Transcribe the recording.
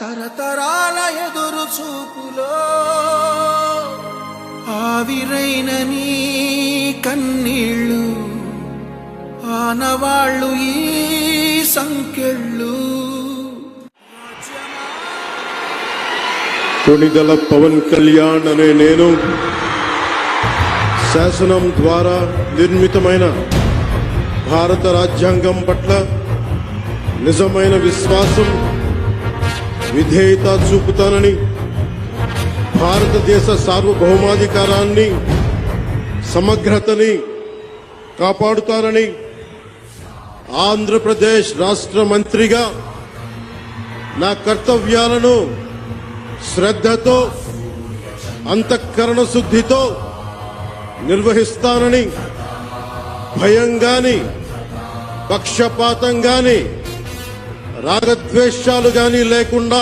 తరతరాల ఎదురు చూపులో ఆవిరైన నీ కన్నీళ్ళు ఆనవాళ్ళు ఈ సంకెళ్ళు. కొణిదెల పవన్ కళ్యాణ్ అనే నేను శాసనం ద్వారా నిర్మితమైన భారత రాజ్యాంగం పట్ల నిజమైన విశ్వాసం విధేయత చూపుతానని, భారతదేశ సార్వభౌమాధికారాన్ని సమగ్రతని కాపాడుతానని ఆంధ్రప్రదేశ్ రాష్ట్ర మంత్రిగా నా కర్తవ్యాలను శ్రద్ధతో అంతఃకరణ శుద్ధితో నిర్వహిస్తానని, భయం గాని పక్షపాతం గాని రాగద్వేషాలు గాని లేకుండా